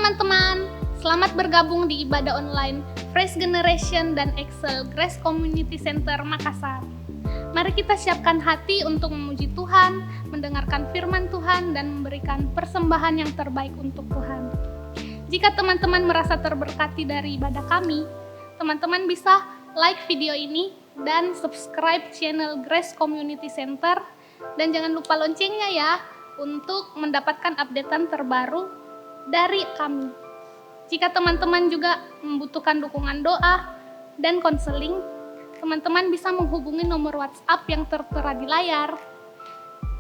teman-teman, selamat bergabung di ibadah online Fresh Generation dan Excel Grace Community Center Makassar. Mari kita siapkan hati untuk memuji Tuhan, mendengarkan firman Tuhan, dan memberikan persembahan yang terbaik untuk Tuhan. Jika teman-teman merasa terberkati dari ibadah kami, teman-teman bisa like video ini dan subscribe channel Grace Community Center, dan jangan lupa loncengnya ya untuk mendapatkan updatean terbaru dari kami. Jika teman-teman juga membutuhkan dukungan doa dan konseling, teman-teman bisa menghubungi nomor WhatsApp yang tertera di layar,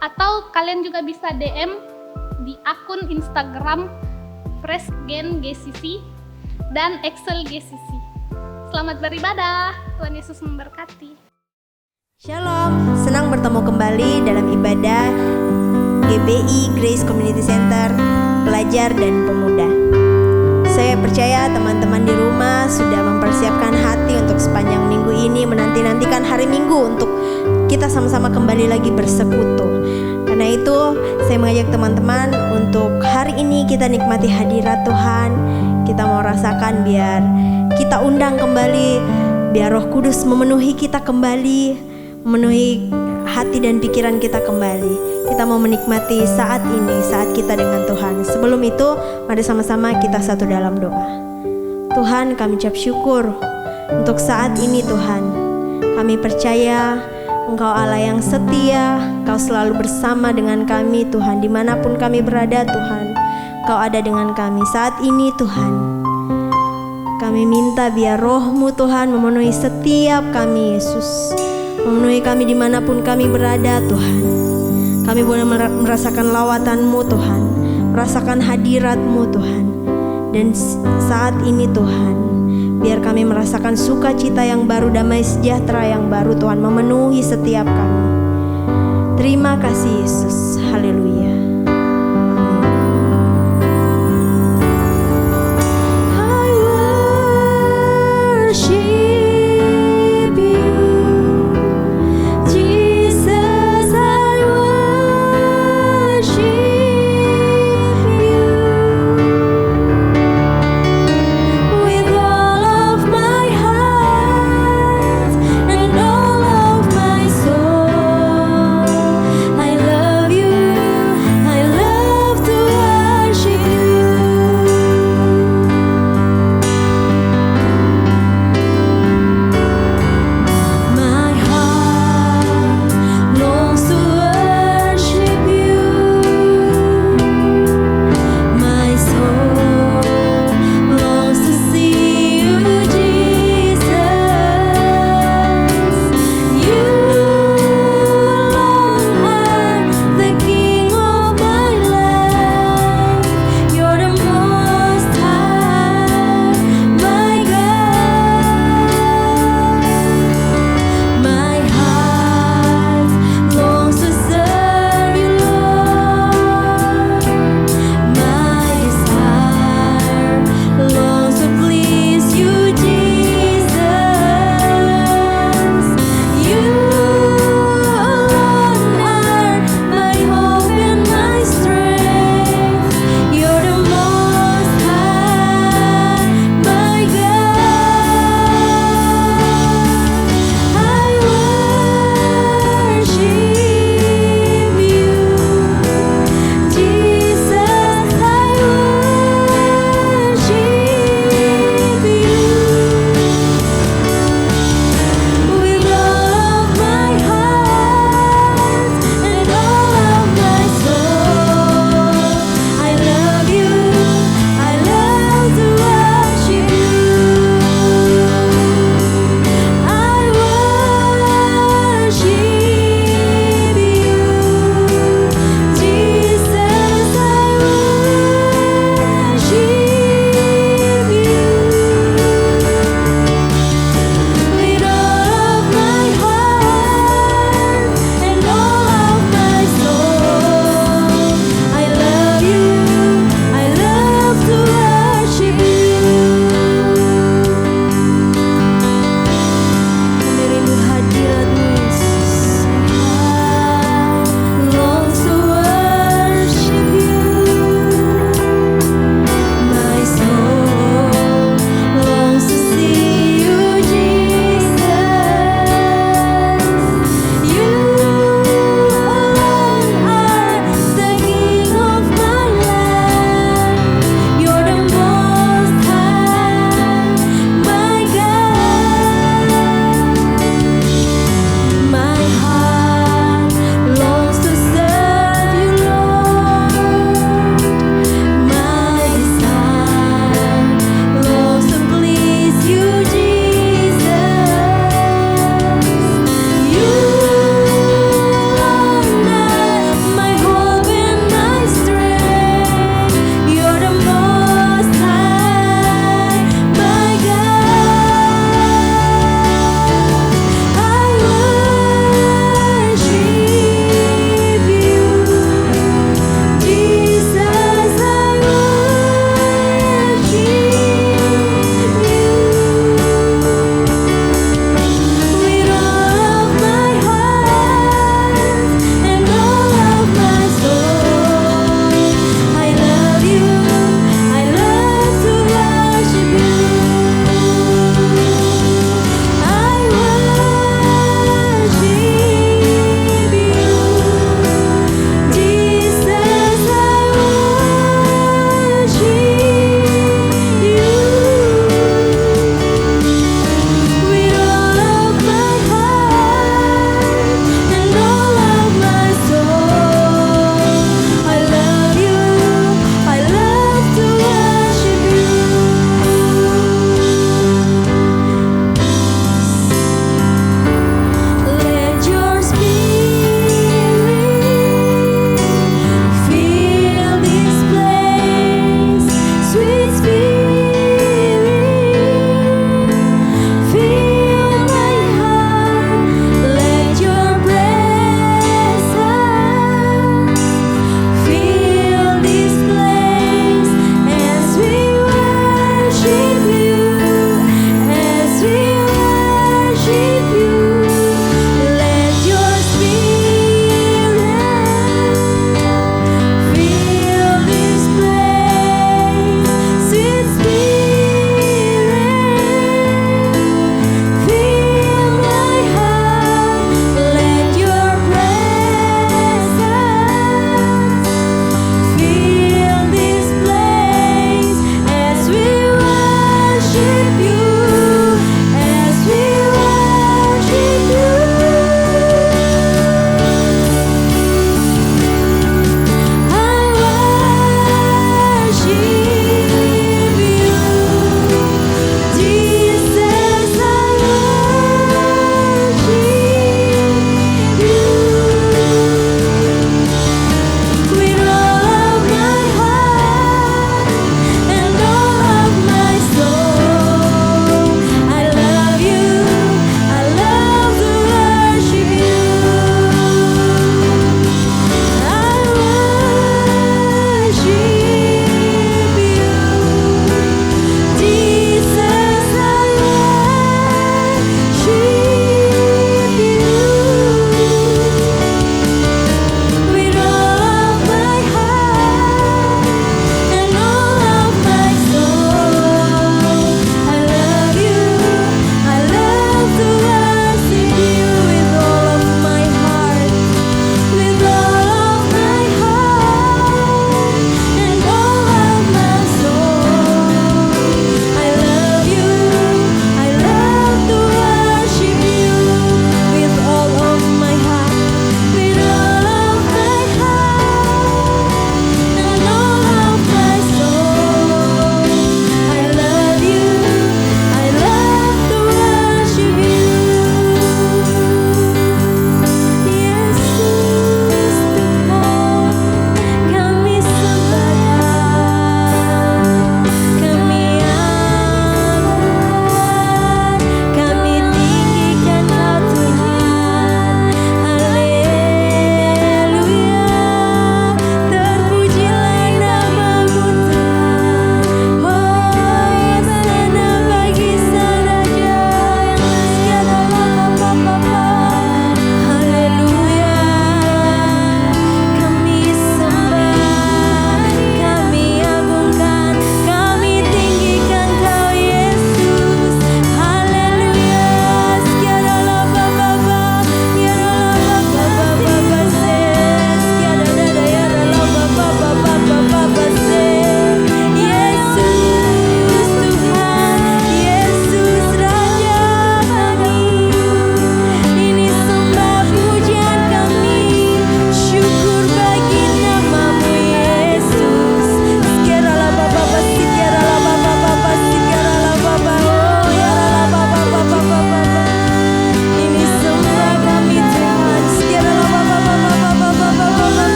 atau kalian juga bisa DM di akun Instagram FreshGen GCC dan Excel GCC. Selamat beribadah, Tuhan Yesus memberkati. Shalom, senang bertemu kembali dalam ibadah GBI Grace Community Center, pelajar dan pemuda. Saya percaya teman-teman di rumah sudah mempersiapkan hati untuk sepanjang minggu ini, menanti-nantikan hari Minggu untuk kita sama-sama kembali lagi bersekutu. Karena itu saya mengajak teman-teman untuk hari ini kita nikmati hadirat Tuhan. Kita mau rasakan, biar kita undang kembali, biar Roh Kudus memenuhi kita kembali, memenuhi hati dan pikiran kita kembali. Kita mau menikmati saat ini, saat kita dengan Tuhan. Sebelum itu, mari sama-sama kita satu dalam doa. Tuhan, kami ucap syukur untuk saat ini Tuhan. Kami percaya Engkau Allah yang setia, Engkau selalu bersama dengan kami Tuhan. Dimanapun kami berada Tuhan, Engkau ada dengan kami saat ini Tuhan. Kami minta biar Roh-Mu Tuhan memenuhi setiap kami Yesus, memenuhi kami dimanapun kami berada Tuhan. Kami boleh merasakan lawatan-Mu Tuhan, merasakan hadirat-Mu Tuhan. Dan saat ini Tuhan, biar kami merasakan sukacita yang baru, damai sejahtera yang baru Tuhan memenuhi setiap kami. Terima kasih Yesus, haleluya.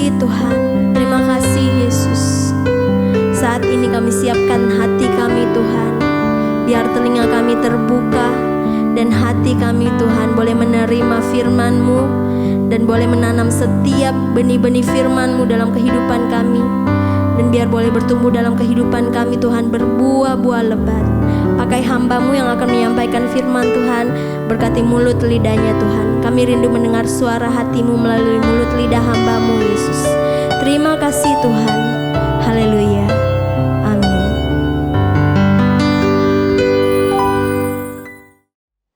kasih Tuhan, terima kasih Yesus. Saat ini kami siapkan hati kami Tuhan, biar telinga kami terbuka dan hati kami Tuhan boleh menerima firman-Mu dan boleh menanam setiap benih-benih firman-Mu dalam kehidupan kami. Dan biar boleh bertumbuh dalam kehidupan kami Tuhan, berbuah-buah lebat. Pakai hamba-Mu yang akan menyampaikan firman Tuhan, berkati mulut lidahnya Tuhan. Kami rindu mendengar suara hati-Mu melalui mulut lidah hamba-Mu Yesus. Terima kasih Tuhan. Haleluya. Amin.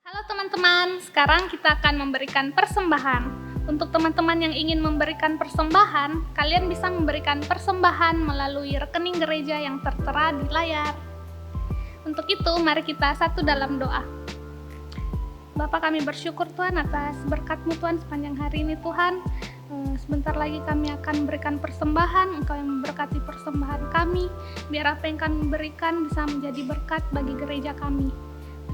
Halo teman-teman, sekarang kita akan memberikan persembahan. Untuk teman-teman yang ingin memberikan persembahan, kalian bisa memberikan persembahan melalui rekening gereja yang tertera di layar. Untuk itu, mari kita satu dalam doa. Bapa, kami bersyukur Tuhan atas berkat-Mu Tuhan sepanjang hari ini Tuhan. Sebentar lagi kami akan memberikan persembahan, Engkau yang memberkati persembahan kami, biar apa yang kami berikan bisa menjadi berkat bagi gereja kami.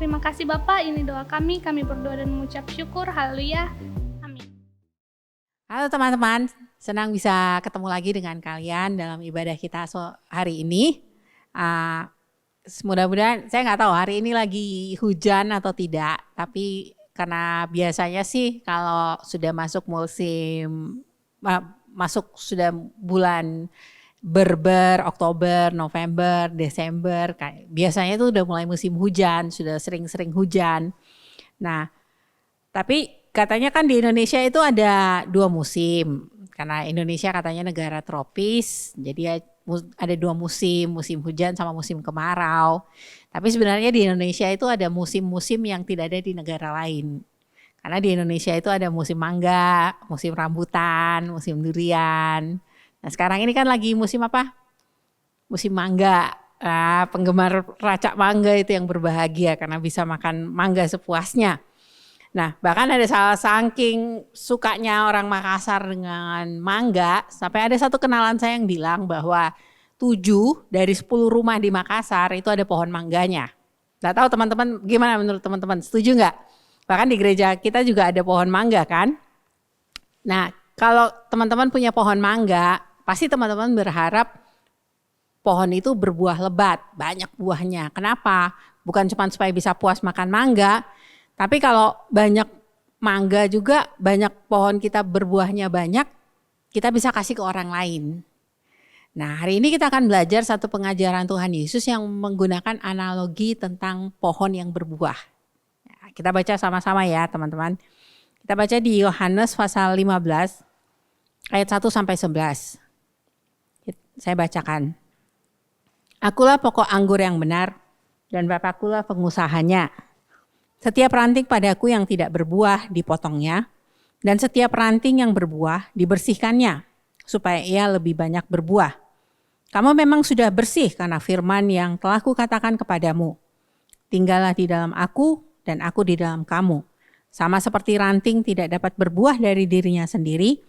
Terima kasih Bapak, ini doa kami berdoa dan mengucap syukur, haleluya. Halo teman-teman, senang bisa ketemu lagi dengan kalian dalam ibadah kita hari ini. Mudah-mudahan, saya nggak tahu hari ini lagi hujan atau tidak, tapi karena biasanya sih kalau sudah masuk sudah bulan Berber, Oktober, November, Desember, biasanya itu udah mulai musim hujan, sudah sering-sering hujan. Nah, tapi katanya kan di Indonesia itu ada 2 musim, karena Indonesia katanya negara tropis, jadi ada 2 musim, musim hujan sama musim kemarau. Tapi sebenarnya di Indonesia itu ada musim-musim yang tidak ada di negara lain. Karena di Indonesia itu ada musim mangga, musim rambutan, musim durian. Nah sekarang ini kan lagi musim apa? Musim mangga. Penggemar racak mangga itu yang berbahagia karena bisa makan mangga sepuasnya. Nah bahkan ada saking sukanya orang Makassar dengan mangga, sampai ada satu kenalan saya yang bilang bahwa 7 dari 10 rumah di Makassar itu ada pohon mangganya. Nggak tahu teman-teman gimana menurut teman-teman, setuju nggak? Bahkan di gereja kita juga ada pohon mangga kan. Nah kalau teman-teman punya pohon mangga, pasti teman-teman berharap pohon itu berbuah lebat, banyak buahnya. Kenapa? Bukan cuma supaya bisa puas makan mangga, tapi kalau banyak mangga juga, banyak pohon kita berbuahnya banyak, kita bisa kasih ke orang lain. Nah hari ini kita akan belajar satu pengajaran Tuhan Yesus yang menggunakan analogi tentang pohon yang berbuah. Nah, kita baca sama-sama ya teman-teman. Kita baca di Yohanes pasal 15 ayat 1-11. Saya bacakan. Akulah pokok anggur yang benar dan Bapakkulah pengusahanya. Setiap ranting padaku yang tidak berbuah dipotongnya, dan setiap ranting yang berbuah dibersihkannya, supaya ia lebih banyak berbuah. Kamu memang sudah bersih karena firman yang telah kukatakan kepadamu. Tinggallah di dalam aku dan aku di dalam kamu. Sama seperti ranting tidak dapat berbuah dari dirinya sendiri,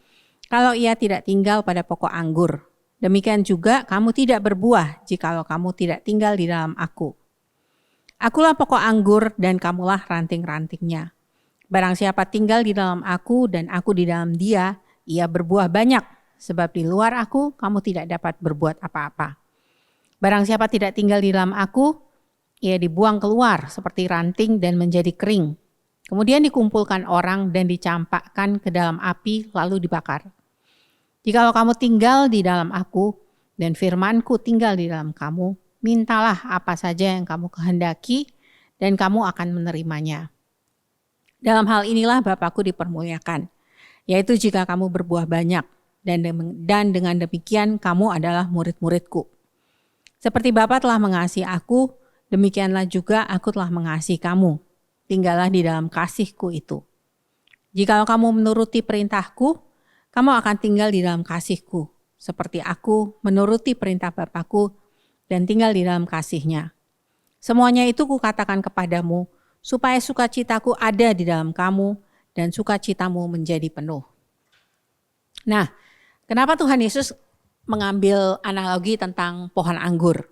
kalau ia tidak tinggal pada pokok anggur. Demikian juga kamu tidak berbuah jikalau kamu tidak tinggal di dalam aku. Akulah pokok anggur dan kamulah ranting-rantingnya. Barang siapa tinggal di dalam aku dan aku di dalam dia, ia berbuah banyak. Sebab di luar aku, kamu tidak dapat berbuat apa-apa. Barang siapa tidak tinggal di dalam aku, ia dibuang keluar seperti ranting dan menjadi kering. Kemudian dikumpulkan orang dan dicampakkan ke dalam api lalu dibakar. Jikalau kamu tinggal di dalam aku dan firmanku tinggal di dalam kamu, mintalah apa saja yang kamu kehendaki dan kamu akan menerimanya. Dalam hal inilah Bapakku dipermuliakan, yaitu jika kamu berbuah banyak dan dengan demikian kamu adalah murid-muridku. Seperti Bapa telah mengasihi aku, demikianlah juga aku telah mengasihi kamu. Tinggallah di dalam kasihku itu. Jikalau kamu menuruti perintahku, kamu akan tinggal di dalam kasihku, seperti aku menuruti perintah Bapakku dan tinggal di dalam kasihnya. Semuanya itu kukatakan kepadamu, supaya sukacitaku ada di dalam kamu dan sukacitamu menjadi penuh. Nah, kenapa Tuhan Yesus mengambil analogi tentang pohon anggur?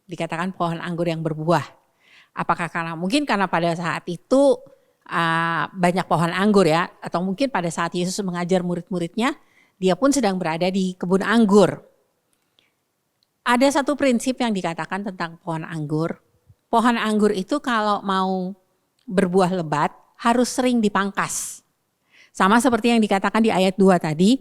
Dikatakan pohon anggur yang berbuah. Apakah mungkin karena pada saat itu banyak pohon anggur ya, atau mungkin pada saat Yesus mengajar murid-muridnya, dia pun sedang berada di kebun anggur. Ada satu prinsip yang dikatakan tentang pohon anggur. Pohon anggur itu kalau mau berbuah lebat harus sering dipangkas. Sama seperti yang dikatakan di ayat 2 tadi,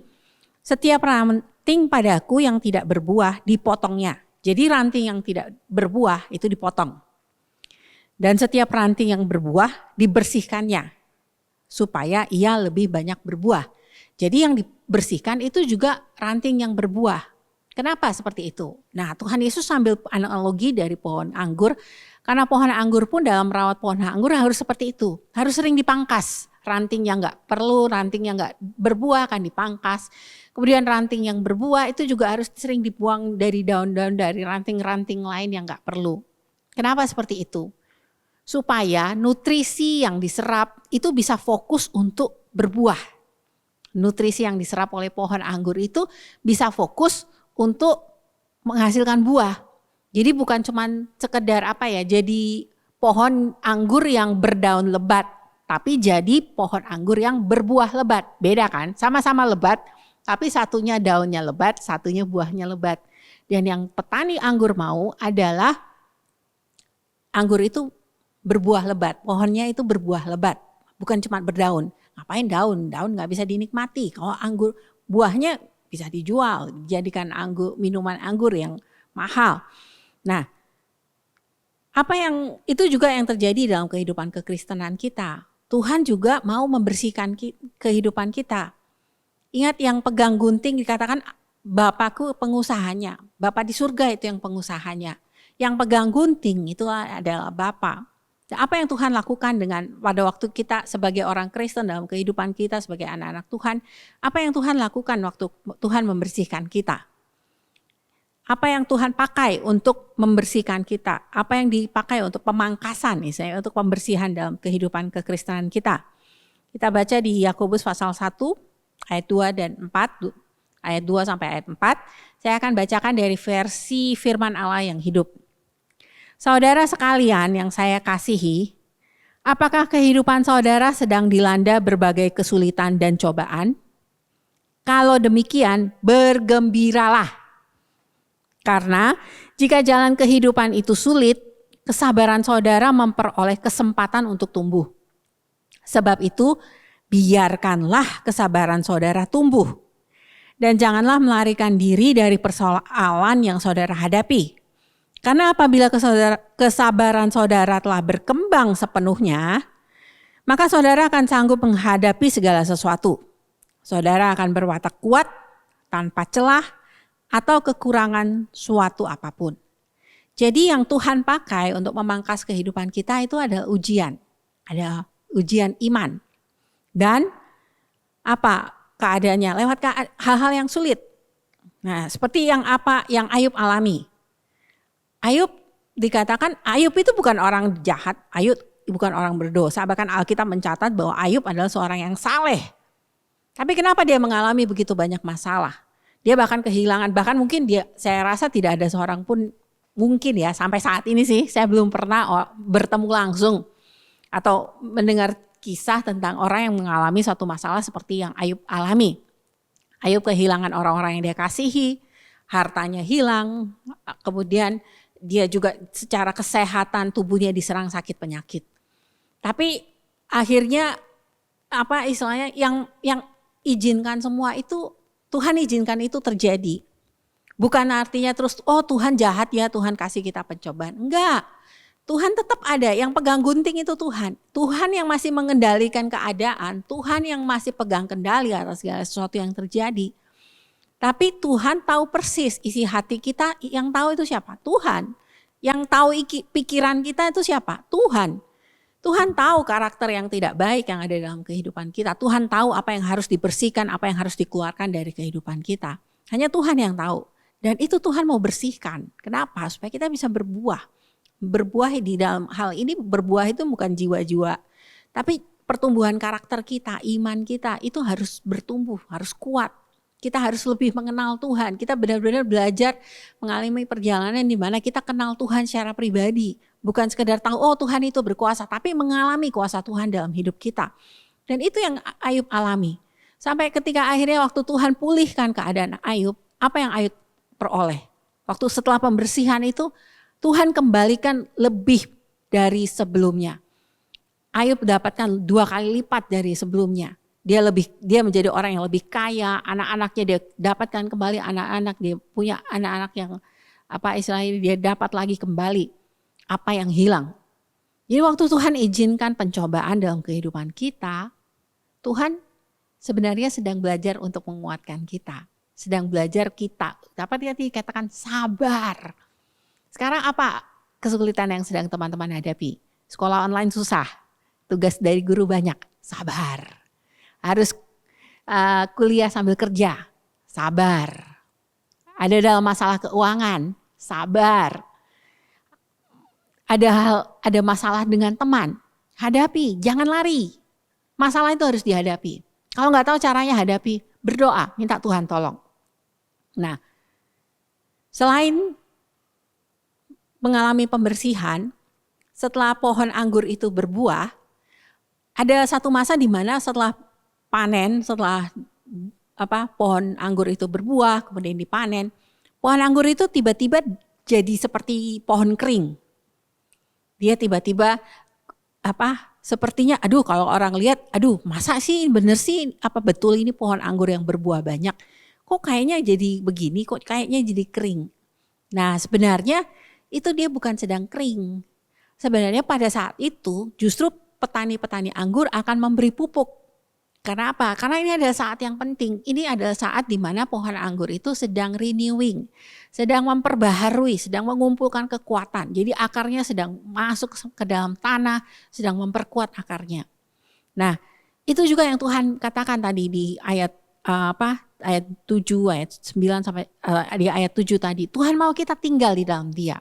setiap ranting padaku yang tidak berbuah dipotongnya. Jadi ranting yang tidak berbuah itu dipotong. Dan setiap ranting yang berbuah dibersihkannya supaya ia lebih banyak berbuah. Jadi yang dibersihkan itu juga ranting yang berbuah. Kenapa seperti itu? Nah, Tuhan Yesus sambil analogi dari pohon anggur, karena pohon anggur pun dalam merawat pohon anggur harus seperti itu. Harus sering dipangkas. Ranting yang enggak perlu, ranting yang enggak berbuah akan dipangkas. Kemudian ranting yang berbuah itu juga harus sering dibuang dari daun-daun, dari ranting-ranting lain yang enggak perlu. Kenapa seperti itu? Supaya nutrisi yang diserap itu bisa fokus untuk berbuah. Nutrisi yang diserap oleh pohon anggur itu bisa fokus untuk menghasilkan buah. Jadi bukan cuman sekedar jadi pohon anggur yang berdaun lebat, tapi jadi pohon anggur yang berbuah lebat. Beda kan? Sama-sama lebat, tapi satunya daunnya lebat, satunya buahnya lebat. Dan yang petani anggur mau adalah anggur itu berbuah lebat, pohonnya itu berbuah lebat, bukan cuma berdaun. Ngapain daun? Daun nggak bisa dinikmati. Kalau anggur, buahnya bisa dijual, dijadikan minuman anggur yang mahal. Nah, itu juga yang terjadi dalam kehidupan kekristenan kita. Tuhan juga mau membersihkan kehidupan kita. Ingat yang pegang gunting dikatakan Bapakku pengusahanya, Bapa di surga itu yang pengusahanya. Yang pegang gunting itu adalah Bapa. Apa yang Tuhan lakukan pada waktu kita sebagai orang Kristen dalam kehidupan kita sebagai anak-anak Tuhan, apa yang Tuhan lakukan waktu Tuhan membersihkan kita? Apa yang Tuhan pakai untuk membersihkan kita? Apa yang dipakai untuk pemangkasan misalnya, untuk pembersihan dalam kehidupan kekristenan kita? Kita baca di Yakobus pasal 1 ayat 2 dan 4, ayat 2 sampai ayat 4. Saya akan bacakan dari versi firman Allah yang hidup. Saudara sekalian yang saya kasihi, apakah kehidupan saudara sedang dilanda berbagai kesulitan dan cobaan? Kalau demikian, bergembiralah. Karena jika jalan kehidupan itu sulit, kesabaran saudara memperoleh kesempatan untuk tumbuh. Sebab itu, biarkanlah kesabaran saudara tumbuh. Dan janganlah melarikan diri dari persoalan yang saudara hadapi. Karena apabila kesabaran saudara telah berkembang sepenuhnya, maka saudara akan sanggup menghadapi segala sesuatu. Saudara akan berwatak kuat tanpa celah atau kekurangan suatu apapun. Jadi yang Tuhan pakai untuk memangkas kehidupan kita itu adalah ujian. Ada ujian iman. Dan apa keadaannya? Lewat hal-hal yang sulit. Nah, seperti yang Ayub alami. Ayub dikatakan Ayub itu bukan orang jahat, Ayub bukan orang berdosa. Bahkan Alkitab mencatat bahwa Ayub adalah seorang yang saleh. Tapi kenapa dia mengalami begitu banyak masalah? Dia bahkan kehilangan, bahkan mungkin saya rasa tidak ada seorang pun mungkin ya sampai saat ini sih saya belum pernah bertemu langsung atau mendengar kisah tentang orang yang mengalami suatu masalah seperti yang Ayub alami. Ayub kehilangan orang-orang yang dia kasihi, hartanya hilang, kemudian dia juga secara kesehatan tubuhnya diserang sakit penyakit. Tapi akhirnya yang izinkan semua itu, Tuhan izinkan itu terjadi. Bukan artinya terus Tuhan jahat ya, Tuhan kasih kita pencobaan. Enggak. Tuhan tetap ada, yang pegang gunting itu Tuhan. Tuhan yang masih mengendalikan keadaan, Tuhan yang masih pegang kendali atas segala sesuatu yang terjadi. Tapi Tuhan tahu persis isi hati kita, yang tahu itu siapa? Tuhan. Yang tahu pikiran kita itu siapa? Tuhan. Tuhan tahu karakter yang tidak baik yang ada dalam kehidupan kita. Tuhan tahu apa yang harus dibersihkan, apa yang harus dikeluarkan dari kehidupan kita. Hanya Tuhan yang tahu. Dan itu Tuhan mau bersihkan. Kenapa? Supaya kita bisa berbuah. Berbuah di dalam hal ini, berbuah itu bukan jiwa-jiwa. Tapi pertumbuhan karakter kita, iman kita itu harus bertumbuh, harus kuat. Kita harus lebih mengenal Tuhan. Kita benar-benar belajar mengalami perjalanan di mana kita kenal Tuhan secara pribadi. Bukan sekedar tahu, Tuhan itu berkuasa, tapi mengalami kuasa Tuhan dalam hidup kita. Dan itu yang Ayub alami. Sampai ketika akhirnya waktu Tuhan pulihkan keadaan Ayub, apa yang Ayub peroleh? Waktu setelah pembersihan itu, Tuhan kembalikan lebih dari sebelumnya. Ayub dapatkan 2 kali lipat dari sebelumnya. Dia menjadi orang yang lebih kaya, anak-anaknya dia dapatkan kembali anak-anak, dia punya anak-anak yang istilahnya dia dapat lagi kembali apa yang hilang. Jadi waktu Tuhan izinkan pencobaan dalam kehidupan kita, Tuhan sebenarnya sedang belajar untuk menguatkan kita. Sedang belajar kita, dapat dikatakan sabar. Sekarang apa kesulitan yang sedang teman-teman hadapi? Sekolah online susah, tugas dari guru banyak, sabar. Harus kuliah sambil kerja, sabar. Ada dalam masalah keuangan, sabar. Ada masalah dengan teman, hadapi, jangan lari. Masalah itu harus dihadapi. Kalau nggak tahu caranya hadapi, berdoa, minta Tuhan tolong. Nah, selain mengalami pembersihan, setelah pohon anggur itu berbuah, ada satu masa di mana setelah panen, setelah pohon anggur itu berbuah, kemudian dipanen, pohon anggur itu tiba-tiba jadi seperti pohon kering. Dia tiba-tiba sepertinya kalau orang lihat, masa sih bener sih betul ini pohon anggur yang berbuah banyak. Kok kayaknya jadi begini, kok kayaknya jadi kering. Nah, sebenarnya itu dia bukan sedang kering. Sebenarnya pada saat itu justru petani-petani anggur akan memberi pupuk. Karena apa? Karena ini adalah saat yang penting. Ini adalah saat di mana pohon anggur itu sedang renewing, sedang memperbaharui, sedang mengumpulkan kekuatan. Jadi akarnya sedang masuk ke dalam tanah, sedang memperkuat akarnya. Nah, itu juga yang Tuhan katakan tadi di ayat ayat 7, ayat 9 sampai di ayat 7 tadi. Tuhan mau kita tinggal di dalam Dia.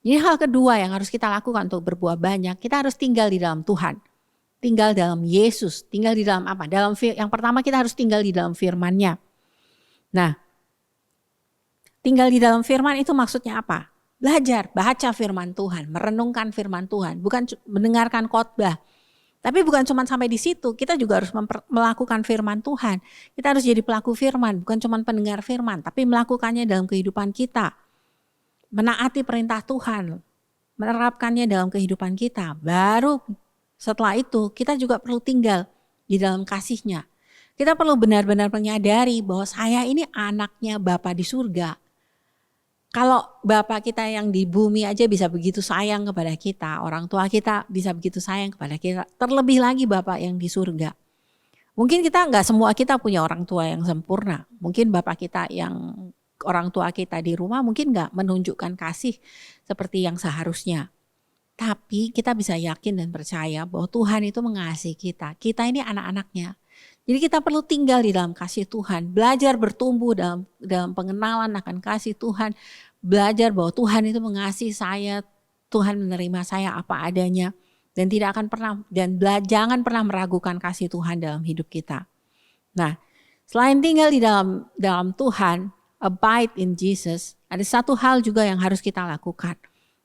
Jadi hal kedua yang harus kita lakukan untuk berbuah banyak, kita harus tinggal di dalam Tuhan. Tinggal dalam Yesus, tinggal di dalam apa? Yang pertama kita harus tinggal di dalam firman-Nya. Nah, tinggal di dalam firman itu maksudnya apa? Belajar, baca firman Tuhan, merenungkan firman Tuhan, bukan mendengarkan khotbah. Tapi bukan cuma sampai di situ, kita juga harus melakukan firman Tuhan. Kita harus jadi pelaku firman, bukan cuma pendengar firman, tapi melakukannya dalam kehidupan kita. Menaati perintah Tuhan, menerapkannya dalam kehidupan kita. Baru setelah itu kita juga perlu tinggal di dalam kasih-Nya. Kita perlu benar-benar menyadari bahwa saya ini anaknya Bapa di surga. Kalau Bapa kita yang di bumi aja bisa begitu sayang kepada kita, orang tua kita bisa begitu sayang kepada kita, terlebih lagi Bapa yang di surga. Mungkin semua kita punya orang tua yang sempurna. Mungkin Bapa kita yang orang tua kita di rumah mungkin gak menunjukkan kasih seperti yang seharusnya. Tapi kita bisa yakin dan percaya bahwa Tuhan itu mengasihi kita. Kita ini anak-anaknya. Jadi kita perlu tinggal di dalam kasih Tuhan. Belajar bertumbuh dalam pengenalan akan kasih Tuhan. Belajar bahwa Tuhan itu mengasihi saya. Tuhan menerima saya apa adanya. Dan jangan pernah meragukan kasih Tuhan dalam hidup kita. Nah, selain tinggal di dalam Tuhan, abide in Jesus, ada satu hal juga yang harus kita lakukan.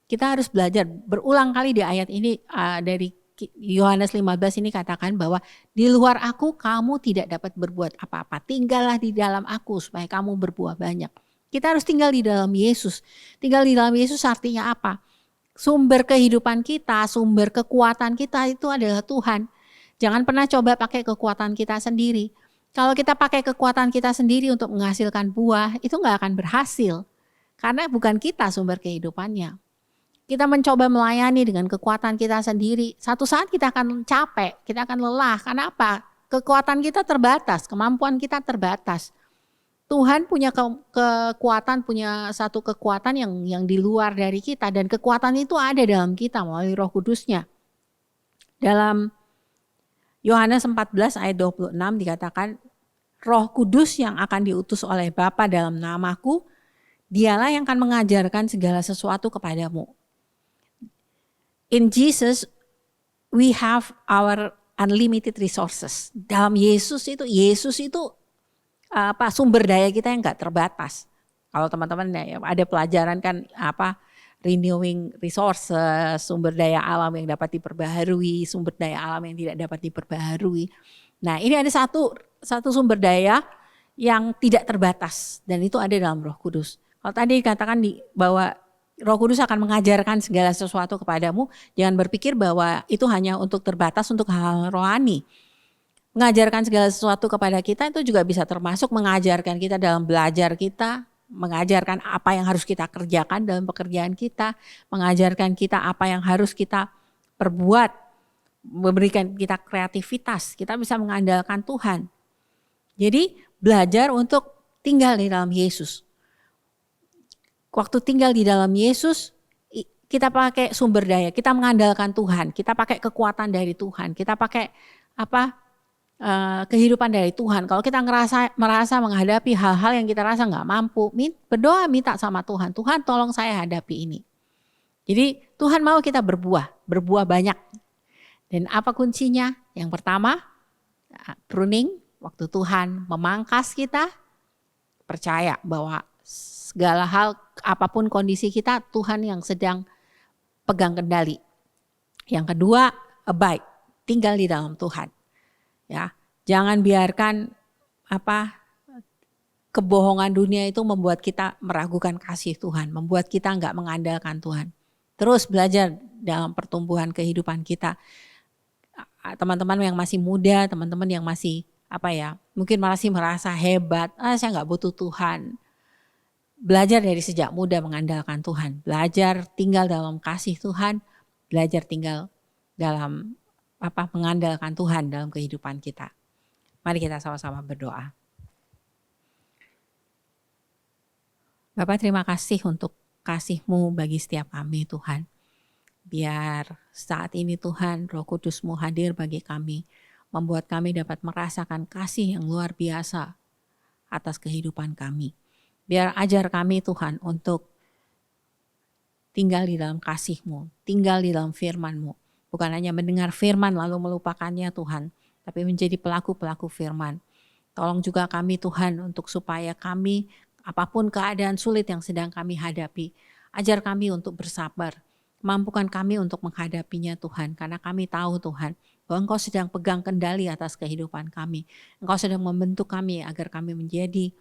Kita harus belajar, berulang kali di ayat ini dari Yohanes 15 ini katakan bahwa di luar aku kamu tidak dapat berbuat apa-apa. Tinggallah di dalam aku supaya kamu berbuah banyak. Kita harus tinggal di dalam Yesus. Tinggal di dalam Yesus artinya apa? Sumber kehidupan kita, sumber kekuatan kita itu adalah Tuhan. Jangan pernah coba pakai kekuatan kita sendiri. Kalau kita pakai kekuatan kita sendiri untuk menghasilkan buah, itu gak akan berhasil. Karena bukan kita sumber kehidupannya. Kita mencoba melayani dengan kekuatan kita sendiri. Satu saat kita akan capek, kita akan lelah. Karena apa? Kekuatan kita terbatas, kemampuan kita terbatas. Tuhan punya kekuatan, punya satu kekuatan yang di luar dari kita. Dan kekuatan itu ada dalam kita melalui Roh Kudus-Nya. Dalam Yohanes 14 ayat 26 dikatakan, Roh Kudus yang akan diutus oleh Bapa dalam namaku, dialah yang akan mengajarkan segala sesuatu kepadamu. In Jesus, we have our unlimited resources. Dalam Yesus itu sumber daya kita yang gak terbatas. Kalau teman-teman ada pelajaran kan renewing resources, sumber daya alam yang dapat diperbaharui, sumber daya alam yang tidak dapat diperbaharui. Nah, ini ada satu satu sumber daya yang tidak terbatas dan itu ada dalam Roh Kudus. Kalau tadi dikatakan bahwa Roh Kudus akan mengajarkan segala sesuatu kepadamu, jangan berpikir bahwa itu hanya untuk terbatas untuk hal rohani. Mengajarkan segala sesuatu kepada kita itu juga bisa termasuk mengajarkan kita dalam belajar kita, mengajarkan apa yang harus kita kerjakan dalam pekerjaan kita, mengajarkan kita apa yang harus kita perbuat, memberikan kita kreativitas, kita bisa mengandalkan Tuhan. Jadi belajar untuk tinggal di dalam Yesus. Waktu tinggal di dalam Yesus, kita pakai sumber daya, kita mengandalkan Tuhan, kita pakai kekuatan dari Tuhan, kita pakai kehidupan dari Tuhan. Kalau kita merasa menghadapi hal-hal yang kita rasa nggak mampu, berdoa minta sama Tuhan, Tuhan tolong saya hadapi ini. Jadi Tuhan mau kita berbuah banyak. Dan apa kuncinya? Yang pertama, pruning, waktu Tuhan memangkas kita, percaya bahwa segala hal, apapun kondisi kita, Tuhan yang sedang pegang kendali. Yang kedua, abide, tinggal di dalam Tuhan. Ya, jangan biarkan kebohongan dunia itu membuat kita meragukan kasih Tuhan, membuat kita enggak mengandalkan Tuhan. Terus belajar dalam pertumbuhan kehidupan kita. Teman-teman yang masih muda, teman-teman yang masih mungkin masih merasa hebat, saya enggak butuh Tuhan. Belajar dari sejak muda mengandalkan Tuhan, belajar tinggal dalam kasih Tuhan, belajar tinggal dalam mengandalkan Tuhan dalam kehidupan kita. Mari kita sama-sama berdoa. Bapak, terima kasih untuk kasih-Mu bagi setiap kami Tuhan. Biar saat ini Tuhan, Roh Kudus-Mu hadir bagi kami, membuat kami dapat merasakan kasih yang luar biasa atas kehidupan kami. Biar ajar kami Tuhan untuk tinggal di dalam kasih-Mu, tinggal di dalam firman-Mu. Bukan hanya mendengar firman lalu melupakannya Tuhan, tapi menjadi pelaku-pelaku firman. Tolong juga kami Tuhan untuk supaya kami, apapun keadaan sulit yang sedang kami hadapi, ajar kami untuk bersabar. Mampukan kami untuk menghadapinya Tuhan, karena kami tahu Tuhan, bahwa Engkau sedang pegang kendali atas kehidupan kami. Engkau sedang membentuk kami agar kami menjadi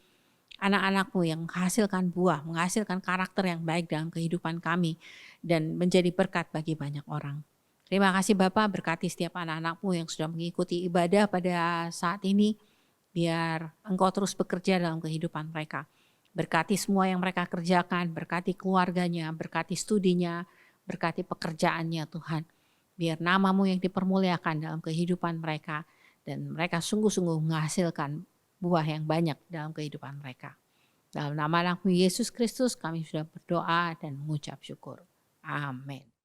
anak-anak-Mu yang menghasilkan buah, menghasilkan karakter yang baik dalam kehidupan kami, dan menjadi berkat bagi banyak orang. Terima kasih Bapak, berkati setiap anak-anak-Mu yang sudah mengikuti ibadah pada saat ini, biar Engkau terus bekerja dalam kehidupan mereka. Berkati semua yang mereka kerjakan, berkati keluarganya, berkati studinya, berkati pekerjaannya Tuhan. Biar nama-Mu yang dipermuliakan dalam kehidupan mereka, dan mereka sungguh-sungguh menghasilkan buah yang banyak dalam kehidupan mereka. Dalam nama Anak-Mu Yesus Kristus kami sudah berdoa dan mengucap syukur. Amin.